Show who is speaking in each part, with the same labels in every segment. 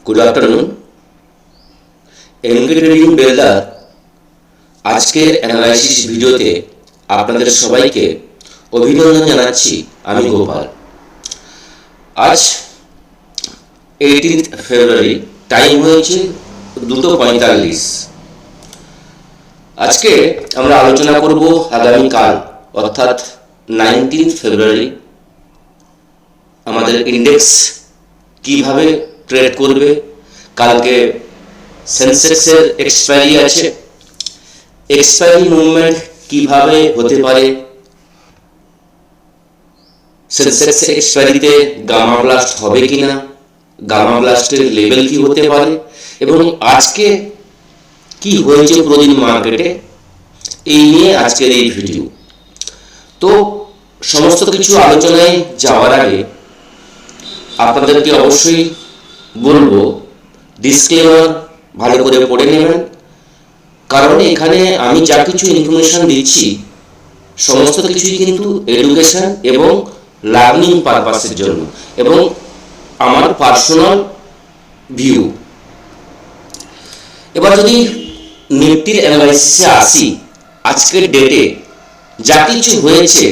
Speaker 1: Good afternoon. MK trading Beldar আজকের analysis ভিডিওতে আপনাদের সবাইকে অভিনন্দন জানাচ্ছি। আমি গোপাল। আজ 18 ফেব্রুয়ারি, টাইম হয়েছে 2:45। আজকে আমরা আলোচনা করব আগামীকাল অর্থাৎ 19 ফেব্রুয়ারি আমাদের ইন্ডেক্স কিভাবে ট্রেড করবে। কালকে সেন্সেক্সের এক্সপায়ারি আছে, এক্সপায়ারি মুভমেন্ট কিভাবে হতে পারে, সেন্সেক্সের এক্সপায়ারিতে গামা ব্লাস্ট হবে কিনা, গামা ব্লাস্টের লেভেল কি হতে পারে এবং আজকে কি হয়েছে প্রতিদিন মার্কেটে, এই নিয়ে আজকের এই ভিডিও। তো সমস্ত কিছু আলোচনায় যাওয়ার আগে আপনাদেরকে অবশ্যই বলবো ডিসক্লেমার ভালো করে পড়ে নেবেন, কারণ এখানে আমি যা কিছু ইনফরমেশন দিচ্ছি সমস্ত কিছুই কিন্তু এডুকেশন এবং লার্নিং পারপাসের জন্য এবং আমার পার্সোনাল ভিউ। এবার যদি নিফটির অ্যানালাইসিসে আসি, আজকের ডেটে যা কিছু হয়েছে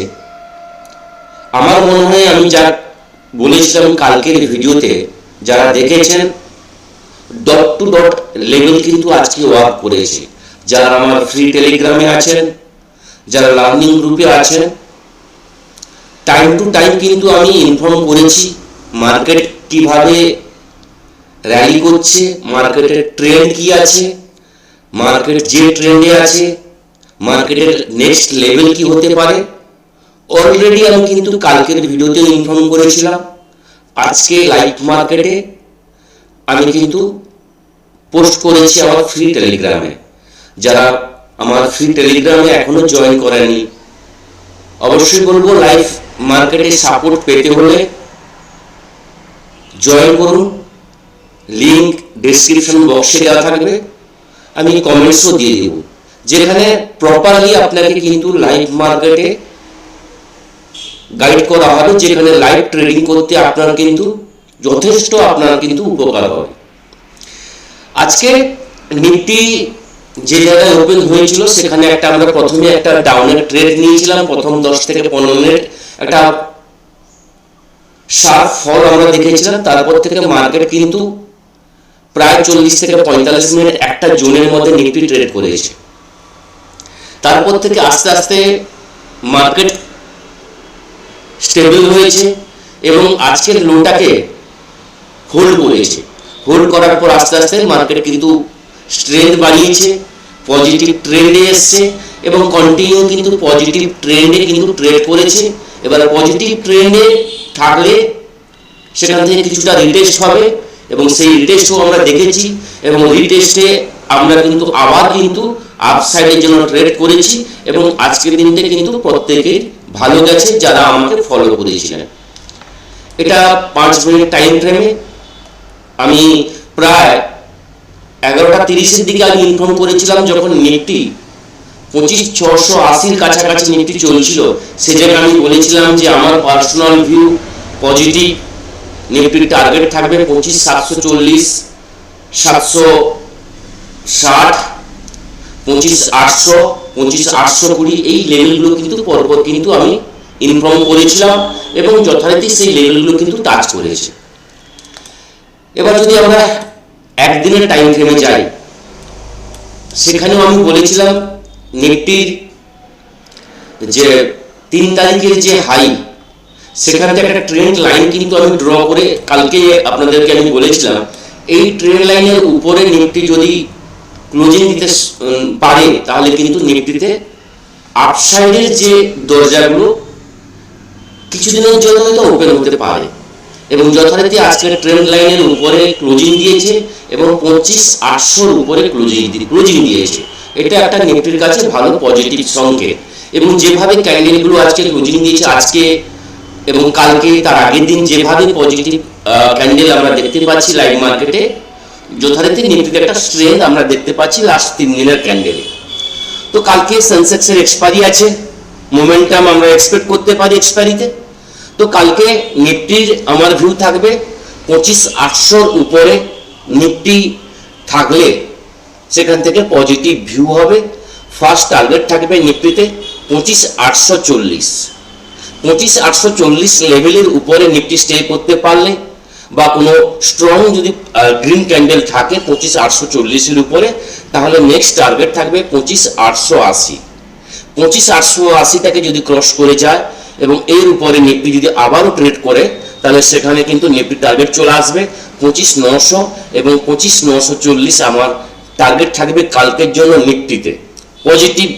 Speaker 1: আমার মনে হয় আমি যা বলেছিলাম কালকের ভিডিওতে, যারা দেখেছেন ডট টু ডট লেভেল কিন্তু আজকে ওয়ার্ক করেছে। যারা আমার ফ্রি টেলিগ্রামে আছেন, যারা লার্নিং গ্রুপে আছেন, টাইম টু টাইম কিন্তু আমি ইনফর্ম করেছি মার্কেট কিভাবে র্যালি করছে, মার্কেটের ট্রেন্ড কি আছে, মার্কেট যে ট্রেন্ডে আছে মার্কেটের নেক্সট লেভেল কি হতে পারে। অলরেডি আমি কিন্তু কালকের ভিডিওতে ইনফর্ম করেছিলাম। আজকে লাইভ মার্কেটে আমি কিন্তু পোস্ট করেছি আমার ফ্রি টেলিগ্রামে। যারা আমার ফ্রি টেলিগ্রামে এখনো জয়েন করেনি, অবশ্যই বলবো লাইভ মার্কেটে সাপোর্ট পেতে হলে জয়েন করুন। লিংক ডেসক্রিপশন বক্সে দেওয়া থাকবে, আমি কমেন্টসও দিয়ে দেব, যেখানে প্রপারলি আপনাকে কিন্তু লাইভ মার্কেটে গাইড করা হবে, যেখানে লাইভ ট্রেডিং করতে আপনার কিন্তু যথেষ্ট আপনার কিন্তু উপকার হবে। আজকে নিফটি যে জায়গায় ওপেন হয়েছিল সেখানে আমরা প্রথমে একটা ডাউনের ট্রেড নিয়েছিলাম। প্রথম 10 থেকে 15 মিনিট একটা শার্প ফল আমরা দেখেছিলাম। তারপর থেকে মার্কেট কিন্তু প্রায় 40 থেকে 45 মিনিট একটা জোনের মধ্যে নিফটি ট্রেড করেছে। তারপর থেকে আস্তে আস্তে মার্কেট স্টেবল হয়েছে এবং আজকের লোটাকে হোল্ড করেছে। হোল্ড করার পর আস্তে আস্তে মার্কেট কিন্তু স্ট্রেংথ বাড়িয়েছে, পজিটিভ ট্রেন্ডে এসছে এবং কন্টিনিউ কিন্তু পজিটিভ ট্রেন্ডে কিন্তু ট্রেড করেছে। এবার পজিটিভ ট্রেন্ডে থাকলে সেখান থেকে কিছুটা রিটেস্ট হবে এবং সেই রিটেস্টও আমরা দেখেছি এবং রিটেস্টে আমরা কিন্তু আবার কিন্তু আপসাইডের জন্য ট্রেড করেছি এবং আজকের দিনটা কিন্তু প্রত্যেকের ভালো গেছে যারা আমাকে ফলো করেছিলেন। এটা 5 মিনিট টাইম ফ্রেমে আমি প্রায় 11:30 দিকে আমি ইনফর্ম করেছিলাম, যখন নিফটি 25,680 কাছাকাছি নিফটি চলছিল, সে জায়গায় আমি বলেছিলাম যে আমার পার্সোনাল ভিউ পজিটিভ। নিফটির টার্গেট থাকবে 25,740, 760, 25,800, 25,820 এই লেভেলগুলো কিন্তু পরপর কিন্তু আমি ইনফর্ম করেছিলাম এবং যথারীতি সেই লেভেলগুলো কিন্তু টাচ করেছে। এবার যদি আমরা একদিনের টাইম ফ্রেমে যাই, সেখানেও আমি বলেছিলাম নিফটির যে 3 তারিখের যে হাই, সেখানে একটা ট্রেন্ড লাইন কিন্তু আমি ড্র করে কালকে আপনাদেরকে আমি বলেছিলাম এই ট্রেন্ড লাইনের উপরে নিফটি যদি ক্লোজিং দিতে পারে তাহলে কিন্তু নিফটিতে আপসাইডের যে দরজাগুলো কিছুদিনের জন্য হয়তো ওপেন হতে পারে এবং যথারীতি আজকের ট্রেন্ড লাইনের উপরে ক্লোজিং দিয়েছে এবং 25,800 উপরে ক্লোজিং দিয়েছে। এটা একটা নিফটির কাছে ভালো পজিটিভ সংকেত এবং যেভাবে ক্যান্ডেলগুলো আজকে ক্লোজিং দিয়েছে আজকে এবং কালকে তার আগের দিন যেভাবে পজিটিভ ক্যান্ডেল আমরা দেখতে পাচ্ছি লাইভ মার্কেটে, যথারীতি নিফটির একটা স্ট্রেংথ আমরা দেখতে পাচ্ছি লাস্ট 3 দিনের ক্যান্ডেলে। তো কালকে সেন্সেক্সের এক্সপায়ারি আছে, মোমেন্টাম আমরা এক্সপেক্ট করতে পারি এক্সপায়ারিতে। তো কালকে নিফটির আমার ভিউ থাকবে 25,800 উপরে নিফটি থাকলে সেখান থেকে পজিটিভ ভিউ হবে। ফার্স্ট টার্গেট থাকবে নিফটিতে 25,840। 25,840 লেভেলের উপরে নিফটি স্টে করতে পারলে বা কোনো স্ট্রং যদি গ্রিন ক্যান্ডেল থাকে 25,840 উপরে, তাহলে নেক্সট টার্গেট থাকবে 25,880। 25,880টাকে যদি ক্রস করে যায় এবং এর উপরে নিফটি যদি আবারও ট্রেড করে, তাহলে সেখানে কিন্তু নিফটি টার্গেট চলে আসবে 25,900 এবং 25,940 আমার টার্গেট থাকবে কালকের জন্য নিফটিতে। পজিটিভ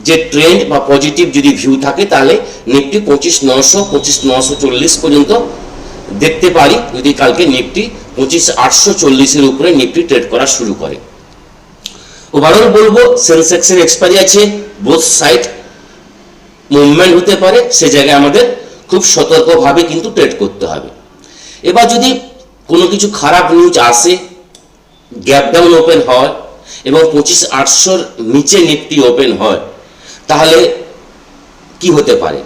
Speaker 1: যে ট্রেন্ড বা পজিটিভ যদি ভিউ থাকে তাহলে নিফটি 25,900 25,940 পর্যন্ত দেখতে পারি, যদি কালকে নিফটি 25,840 উপরে নিফটি ট্রেড করা শুরু করে। ওভারঅল বলবো সেন্সেক্সের এক্সপায়ারি আছে, বোথ সাইড মুভমেন্ট হতে পারে, সে জায়গায় আমাদের খুব সতর্কভাবে কিন্তু ট্রেড করতে হবে। এবার যদি কোনো কিছু খারাপ নিউজ আসে, গ্যাপ ডাউন ওপেন হয় এবং 25,800 নিচে নিফটি ওপেন হয়, তাহলে কি হতে পারে?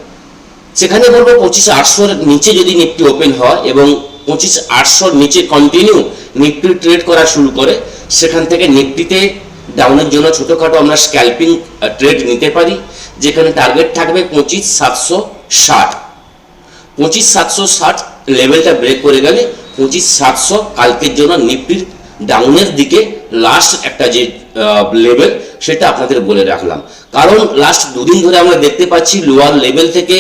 Speaker 1: সেখানে বলবো 25,800 নিচে যদি নিফটি ওপেন হয় এবং 25,800 নিচে কন্টিনিউ নিফটি ট্রেড করা শুরু করে, সেখান থেকে নিফটিতে ডাউনের জন্য ছোটখাটো আমরা স্ক্যাল্পিং ট্রেড নিতে পারি, যেখানে টার্গেট থাকবে 25,760। 25,760 লেভেলটা ব্রেক করে গেলে 25,700 কালকের জন্য নিফটির ডাউনের দিকে লাস্ট একটা যে লেভেল, সেটা আপনাদের বলে রাখলাম। কারণ লাস্ট দুদিন ধরে আমরা দেখতে পাচ্ছি লোয়ার লেভেল থেকে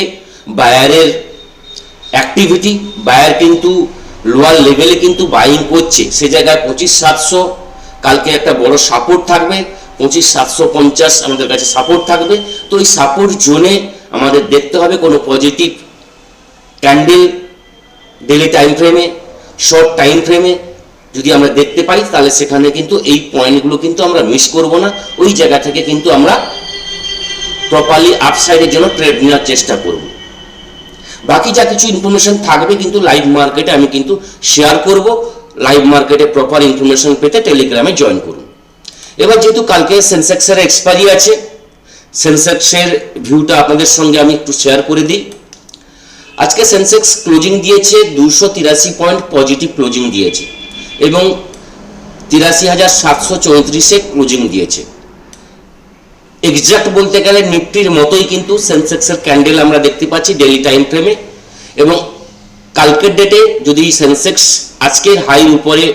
Speaker 1: বায়ারের অ্যাক্টিভিটি, বায়ার কিন্তু লোয়ার লেভেলে কিন্তু বাইং করছে, সে জায়গায় 25,700 কালকে একটা বড় সাপোর্ট থাকবে। 25,750 আমাদের কাছে সাপোর্ট থাকবে। তো এই সাপোর্ট জোনে আমাদের দেখতে হবে কোনো পজিটিভ ক্যান্ডেল ডেলি টাইম ফ্রেমে, শর্ট টাইম ফ্রেমে যদি আমরা দেখতে পাই, তাহলে সেখানে কিন্তু এই পয়েন্টগুলো কিন্তু আমরা মিস করব না। ওই জায়গা থেকে কিন্তু আমরা প্রপারলি আপসাইডের জন্য ট্রেড নেওয়ার চেষ্টা করব। বাকি যা কিছু ইনফরমেশন থাকবে কিন্তু লাইভ মার্কেটে আমি কিন্তু শেয়ার করব। লাইভ মার্কেটে প্রপার ইনফরমেশন পেতে টেলিগ্রামে জয়েন করুন। এবার যেহেতু কালকে সেন্সেক্সের এক্সপায়ারি আছে, সেন্সেক্সের ভিউটা আপনাদের সঙ্গে আমি একটু শেয়ার করে দিই। আজকে সেন্সেক্স ক্লোজিং দিয়েছে 283 পয়েন্ট পজিটিভ ক্লোজিং দিয়েছে এবং 83,734 ক্লোজিং দিয়েছে। এক্সাক্ট বলতে গেলে নিফটির মতোই কিন্তু সেন্সেক্সের ক্যান্ডেল আমরা দেখতে পাচ্ছি ডেইলি টাইম ফ্রেমে। এবং কালকের ডেটে যদি সেন্সেক্স আজকের হাই উপরে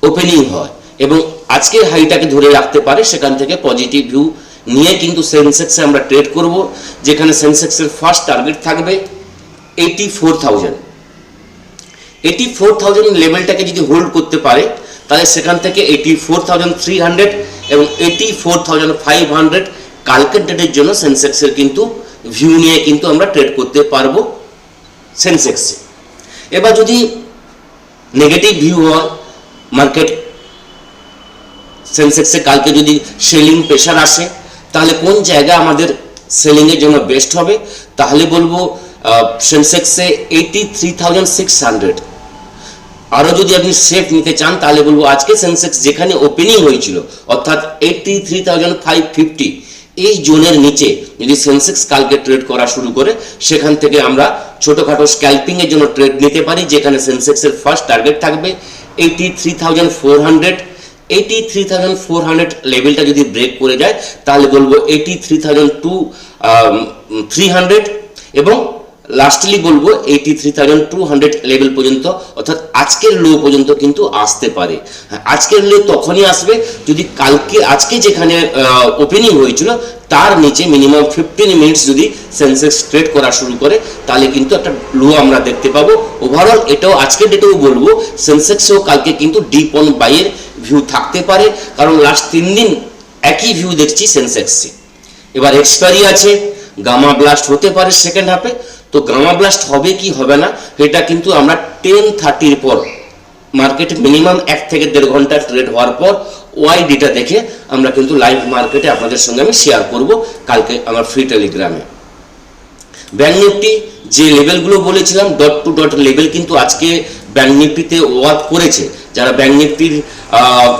Speaker 1: ওপেনিং হয় এবং আজকের হাইটাকে ধরে রাখতে পারে, সেখান থেকে পজিটিভ ভিউ নিয়ে কিন্তু সেন্সেক্সে আমরা ট্রেড করব, যেখানে সেন্সেক্সের ফার্স্ট টার্গেট থাকবে 84,000। 84,000 লেভেলটাকে যদি হোল্ড করতে পারে, তাহলে সেখান থেকে 84,300 এবং 84,500 কালকের ডেটের জন্য সেন্সেক্সের কিন্তু ভিউ নিয়ে কিন্তু আমরা ট্রেড করতে পারবো সেন্সেক্সে। এবার যদি নেগেটিভ ভিউ হয় মার্কেট, সেন্সেক্সে কালকে যদি সেলিং প্রেশার আসে, তাহলে কোন জায়গা আমাদের সেলিংয়ের জন্য বেস্ট হবে? তাহলে বলবো সেন্সেক্সে 83,600। আরও যদি আপনি সেফ নিতে চান তাহলে বলবো আজকে সেন্সেক্স যেখানে ওপেনিং হয়েছিল অর্থাৎ 83,550, এই জোনের নিচে যদি সেন্সেক্স কালকে ট্রেড করা শুরু করে, সেখান থেকে আমরা ছোটোখাটো স্ক্যাল্পিংয়ের জন্য ট্রেড নিতে পারি, যেখানে সেন্সেক্সের ফার্স্ট টার্গেট থাকবে 83,400। 83,400 লেভেলটা যদি ব্রেক করে যায়, তাহলে বলবো 83,300 এবং লাস্টলি বলবো 83,200 লেভেল পর্যন্ত, অর্থাৎ আজকের লো পর্যন্ত কিন্তু আসতে পারে। আজকের লো তখনই আসবে যদি আজকে যেখানে ওপেনিং হয়েছিল তার নিচে মিনিমাম 15 মিনিটস যদি সেন্সেক্স ট্রেড করা শুরু করে, তাহলে কিন্তু একটা লো আমরা দেখতে পাবো। ওভারঅল এটাও আজকের ডেটেও বলবো সেন্সেক্সেও কালকে কিন্তু ডিপ অন বাইয়ের ভিউ থাকতে পারে, কারণ লাস্ট 3 দিন একই ভিউ দেখছি সেন্সেক্সে। এবার এক্সপায়ারি আছে, গামা ব্লাস্ট হতে পারে সেকেন্ড হাফে। তো গামা ব্লাস্ট হবে কি হবে না, এটা কিন্তু আমরা 10:30 পর মার্কেটে মিনিমাম 1 থেকে 1.5 ঘন্টা ট্রেড হওয়ার পর ওয়াইডিটা দেখে আমরা কিন্তু লাইভ মার্কেটে আপনাদের সঙ্গে আমি শেয়ার করব কালকে আমার ফ্রি টেলিগ্রামে। ব্যাংক নিফটি যে লেভেলগুলো বলেছিলাম ডট টু ডট লেভেল কিন্তু আজকে ব্যাংক নিফটিতে ওয়ার্ক করেছে। যারা ব্যাংক নিফটির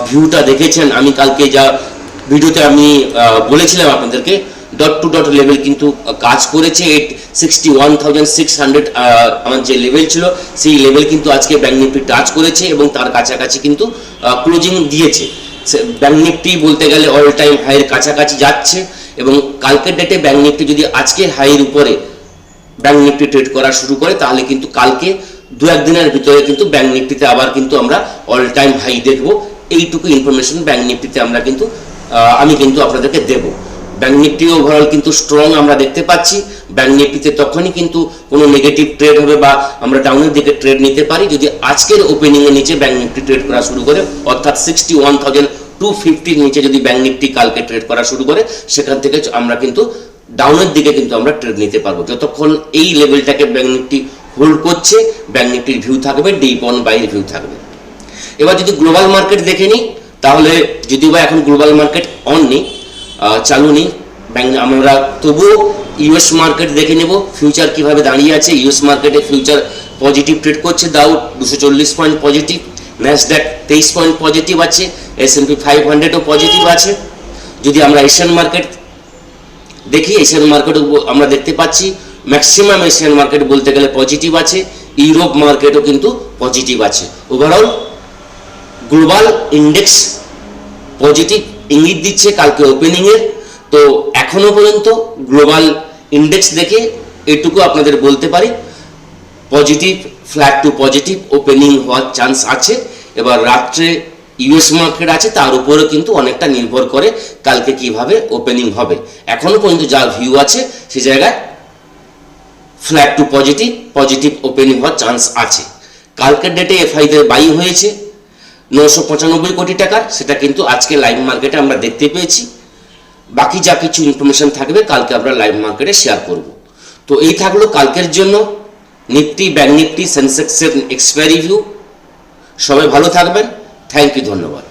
Speaker 1: ভিউটা দেখেছেন, আমি কালকে যা ভিডিওতে আমি বলেছিলাম আপনাদেরকে ডট টু ডট লেভেল কিন্তু কাজ করেছে। 61,600 আমার যে লেভেল ছিল সেই লেভেল কিন্তু আজকে ব্যাংক নিফটি টাচ করেছে এবং তার কাছাকাছি কিন্তু ক্লোজিং দিয়েছে। ব্যাংক নিফটি বলতে গেলে অল টাইম হাইয়ের কাছাকাছি যাচ্ছে এবং কালকের ডেটে ব্যাংক নিফটি যদি আজকের হাইয়ের উপরে ব্যাংক নিফটি ট্রেড করা শুরু করে তাহলে কিন্তু কালকে দু একদিনের ভিতরে কিন্তু ব্যাংক নিফটিতে আবার কিন্তু আমরা অল টাইম হাই দেখব। এইটুকু ইনফরমেশন ব্যাংক নিফটিতে আমরা কিন্তু আমি কিন্তু আপনাদেরকে দেব। ব্যাংক নিফটি ওভারঅল কিন্তু স্ট্রং আমরা দেখতে পাচ্ছি। ব্যাংক নিফটিতে তখনই কিন্তু কোনো নেগেটিভ ট্রেড হবে বা আমরা ডাউনের দিকে ট্রেড নিতে পারি যদি আজকের ওপেনিংয়ের নিচে ব্যাংক নিফটি ট্রেড করা শুরু করে, অর্থাৎ 61,250 নিচে যদি ব্যাংক নিফটি কালকে ট্রেড করা শুরু করে সেখান থেকে আমরা কিন্তু ডাউনের দিকে কিন্তু আমরা ট্রেড নিতে পারবো। যতক্ষণ এই লেভেলটাকে ব্যাংক নিফটি হোল্ড করছে ব্যাংক নিফটির ভিউ থাকবে, ডিপ অন বাইয়ের ভিউ থাকবে। এবার যদি গ্লোবাল মার্কেট দেখে নিই তাহলে যদিও বা এখন গ্লোবাল মার্কেট অন নেই, চালু নেই, আমরা তবুও ইউএস মার্কেট দেখে নেব ফিউচার কিভাবে দাঁড়িয়ে আছে। ইউএস মার্কেটে ফিউচার পজিটিভ ট্রেড করছে, দাউ 240 point positive, Nasdaq 23 point positive আছে, S&P 500ও পজিটিভ আছে। যদি আমরা এশিয়ান মার্কেট দেখি, এশিয়ান মার্কেট আমরা দেখতে পাচ্ছি ম্যাক্সিমাম এশিয়ান মার্কেট বলতে গেলে পজিটিভ আছে, ইউরোপ মার্কেটও কিন্তু পজিটিভ আছে। ওভারঅল গ্লোবাল ইন্ডেক্স পজিটিভ ইঙ্গিত দিচ্ছে কালকে ওপেনিংয়ের। তো এখনো পর্যন্ত গ্লোবাল ইন্ডেক্স দেখে এটুকু আপনাদের বলতে পারি positive, flat to positive opening হওয়ার চান্স আছে। এবার রাত্রে ইউএস মার্কেট আছে, তার উপরে কিন্তু অনেকটা নির্ভর করে কালকে কিভাবে ওপেনিং হবে। এখনো পর্যন্ত যা ভিউ আছে সে জায়গায় flat to positive, positive opening হওয়ার চান্স আছে। কালকের ডেটে এফআইতে বাই হয়েছে 995 কোটি টাকার, সেটা কিন্তু আজকে লাইভ মার্কেটে আমরা দেখতে পেয়েছি। বাকি যা কিছু ইনফরমেশন থাকবে কালকে আমরা লাইভ মার্কেটে শেয়ার করব। তো এই থাকলো কালকের জন্য নিফটি, ব্যাংক নিফটি, সেন্সেক্সের এক্সপায়ারি ভিউ। সবাই ভালো থাকবেন, থ্যাংক ইউ, ধন্যবাদ।